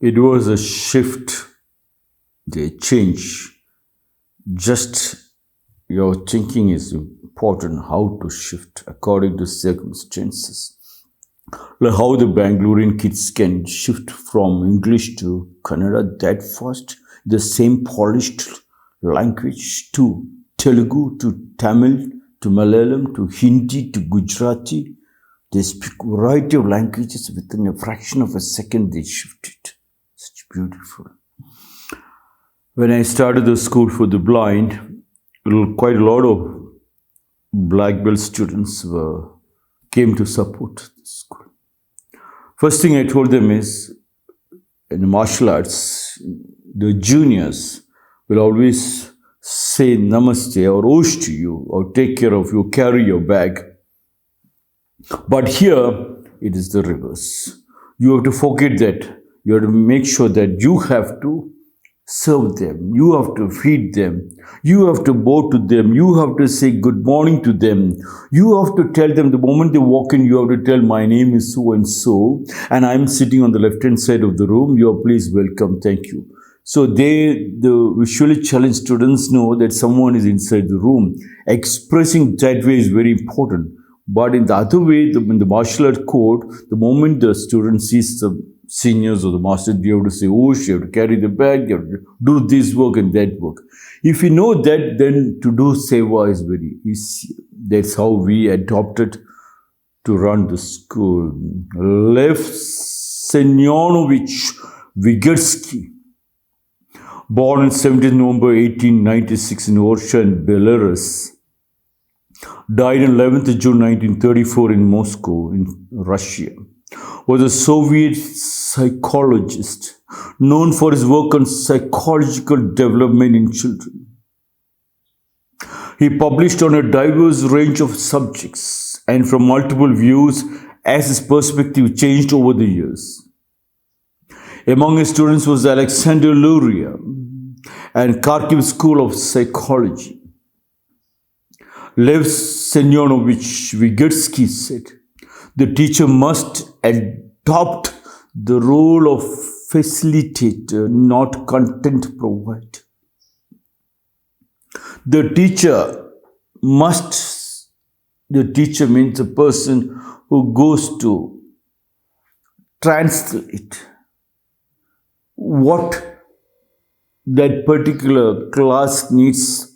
It was a shift, a change. Just your thinking is important, how to shift according to circumstances. Like how the Bangalorean kids can shift from English to Kannada that fast, the same polished language to Telugu to Tamil to Malayalam to Hindi to Gujarati. They speak a variety of languages within a fraction of a second. They shifted. Such beautiful. When I started the school for the blind, quite a lot of black belt students came to support the school. First thing I told them is, in martial arts, the juniors will always say namaste or osh to you or take care of you, carry your bag. But here, it is the reverse. You have to forget that. You have to make sure that you have to serve them. You have to feed them. You have to bow to them. You have to say good morning to them. You have to tell them the moment they walk in, you have to tell my name is so and so, and I'm sitting on the left-hand side of the room. You are please welcome. Thank you. So the visually challenged students know that someone is inside the room. Expressing that way is very important. But in the other way, in the martial art code, the moment the student sees the seniors or the master, you have to say, oh, you have to carry the bag, you have to do this work and that work. If you know that, then to do seva is very easy. That's how we adopted to run the school. Lev Semyonovich Vygotsky, born on 17 November 1896 in Orsha in Belarus, died on 11th June 1934 in Moscow, in Russia, was a Soviet psychologist known for his work on psychological development in children. He published on a diverse range of subjects and from multiple views as his perspective changed over the years. Among his students was Alexander Luria and Kharkiv School of Psychology. Lev Semyonovich Vygotsky said, the teacher must adopt the role of facilitator, not content provider. The teacher means a person who goes to translate what that particular class needs,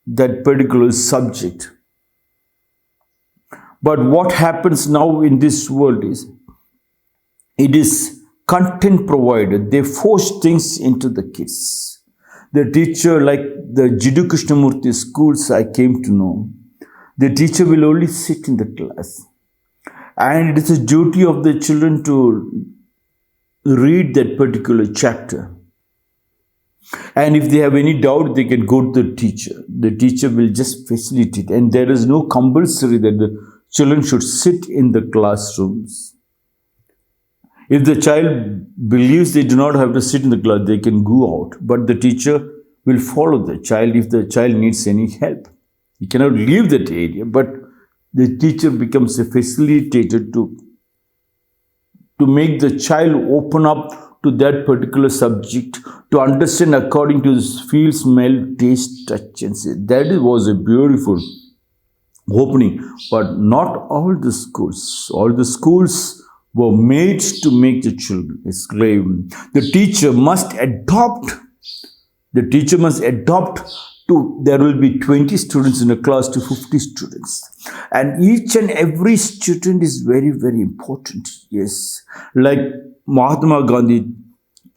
that particular subject. But what happens now in this world is, it is content provided. They force things into the kids. The teacher, like the Jiddu Krishnamurti schools I came to know, the teacher will only sit in the class. And it is a duty of the children to read that particular chapter. And if they have any doubt, they can go to the teacher. The teacher will just facilitate. And there is no compulsory that the children should sit in the classrooms. If the child believes they do not have to sit in the class, they can go out. But the teacher will follow the child if the child needs any help. He cannot leave that area, but the teacher becomes a facilitator to make the child open up to that particular subject, to understand according to his feel, smell, taste, touch, and say. That was a beautiful opening. But not all the schools. All the schools were made to make the children a slave. The teacher must adopt. There will be 20 students in a class to 50 students. And each and every student is very, very important. Yes. Like Mahatma Gandhi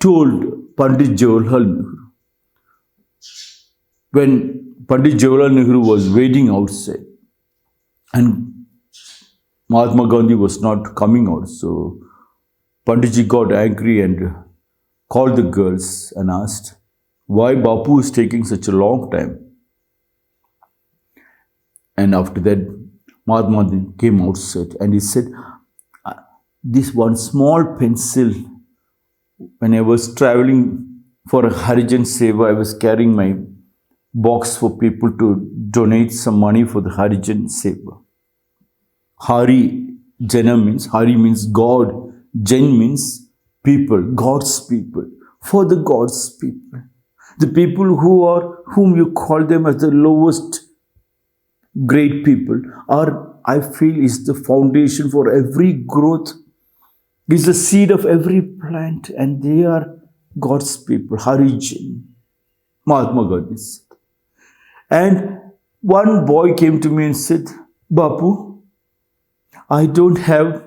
told Pandit Jawaharlal Nehru. When Pandit Jawaharlal Nehru was waiting outside, and Mahatma Gandhi was not coming out, so Panditji got angry and called the girls and asked, why Bapu is taking such a long time? And after that, Mahatma Gandhi came outside and he said, this one small pencil, when I was traveling for a Harijan Seva, I was carrying my box for people to donate some money for the Harijan Seva. Hari Jana means, Hari means God, Jan means people, God's people, for the God's people. The people whom you call them as the lowest great people are, I feel, is the foundation for every growth, is the seed of every plant, and they are God's people, Harijan, Mahatma Gandhi said. And one boy came to me and said, Bapu, I don't have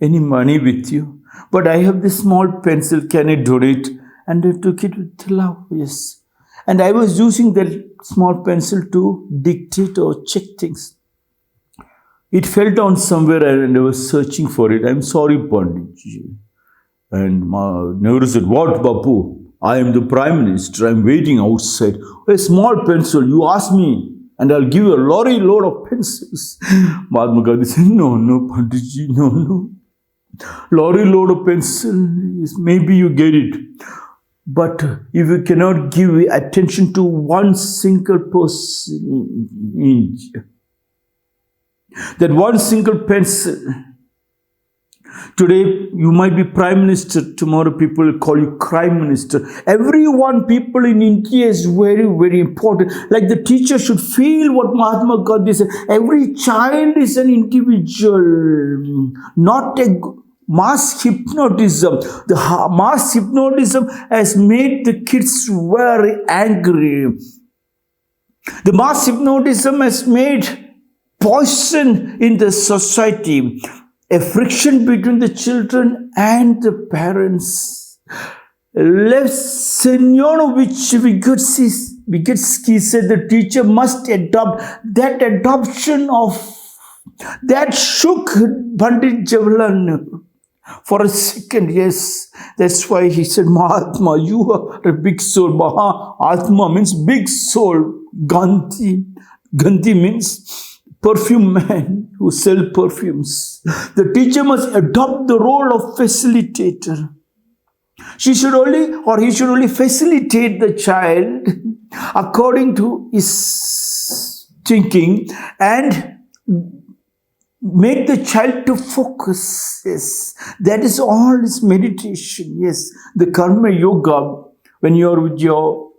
any money with you, but I have this small pencil, can I donate? And I took it with love, yes. And I was using that small pencil to dictate or check things. It fell down somewhere and I was searching for it. I'm sorry, Panditji. And my Nehru said, what, Bapu? I am the Prime Minister. I'm waiting outside. A small pencil, you ask me, and I'll give you a lorry load of pencils. Mahatma Gandhi said, no, Panditji, no. Lorry load of pencil, maybe you get it. But if you cannot give attention to one single person in India, that one single pencil, today you might be Prime Minister, tomorrow people will call you Crime Minister. People in India is very, very important. Like the teacher should feel what Mahatma Gandhi said. Every child is an individual, not a mass hypnotism. The mass hypnotism has made the kids very angry. The mass hypnotism has made poison in the society, a friction between the children and the parents. Lev Semyonovich Vygotsky said the teacher must adopt. That adoption that shook Pandit Jawaharlal Nehru. For a second, yes, that's why he said, Mahatma, you are a big soul. Mahatma means big soul. Gandhi means perfume man who sells perfumes. The teacher must adopt the role of facilitator. He should only facilitate the child according to his thinking and make the child to focus. Yes, that is all is meditation. Yes, the karma yoga, when you are with your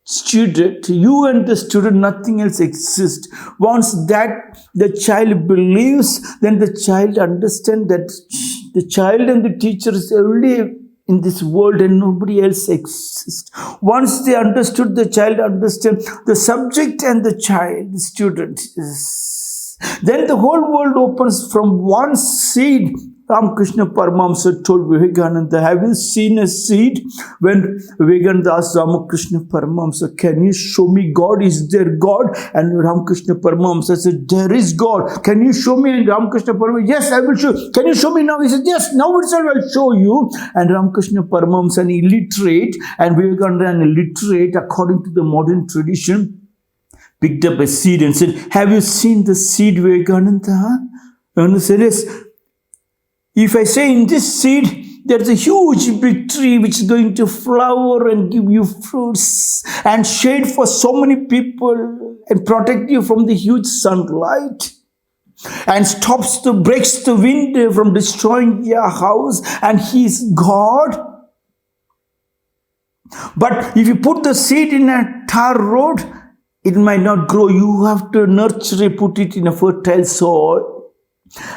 student, you and the student, nothing else exists. Once that the child believes, then the child understands that the child and the teacher is only in this world and nobody else exists. Once they understood, the child understands the subject and the child, the student is. Then the whole world opens from one seed. Ramakrishna Paramahamsa told Vivekananda, have you seen a seed? When Vivekananda asked Ramakrishna Paramahamsa, can you show me God? Is there God? And Ramakrishna Paramahamsa said, there is God. Can you show me? And Ramakrishna Paramahamsa, yes, I will show you. Can you show me now? He said, yes, now itself I will show you. And Ramakrishna Paramahamsa, an illiterate, and Vivekananda, an illiterate, according to the modern tradition, picked up a seed and said, have you seen the seed, Vivekananda? And he said, yes. If I say in this seed, there's a huge big tree which is going to flower and give you fruits and shade for so many people and protect you from the huge sunlight and breaks the wind from destroying your house, and He is God. But if you put the seed in a tar road, it might not grow. You have to nurture it, put it in a fertile soil,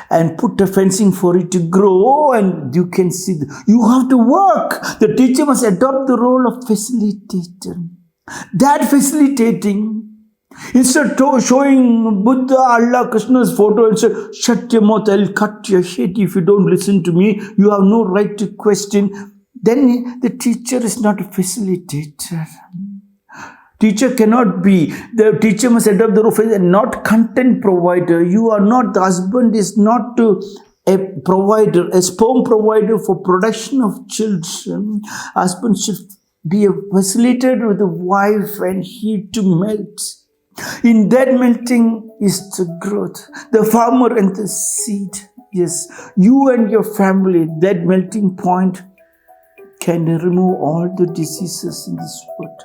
and put a fencing for it to grow, and you can see you have to work. The teacher must adopt the role of facilitator. That facilitating, instead of showing Buddha, Allah, Krishna's photo and say, shut your mouth, I'll cut your head if you don't listen to me, you have no right to question, then the teacher is not a facilitator. Teacher cannot be. The teacher must adopt the role of not content provider. You are not, the husband is not a provider, a sperm provider for production of children. Husband should be a facilitator with the wife and he to melt. In that melting is the growth. The farmer and the seed. Yes, you and your family, that melting point can remove all the diseases in this world.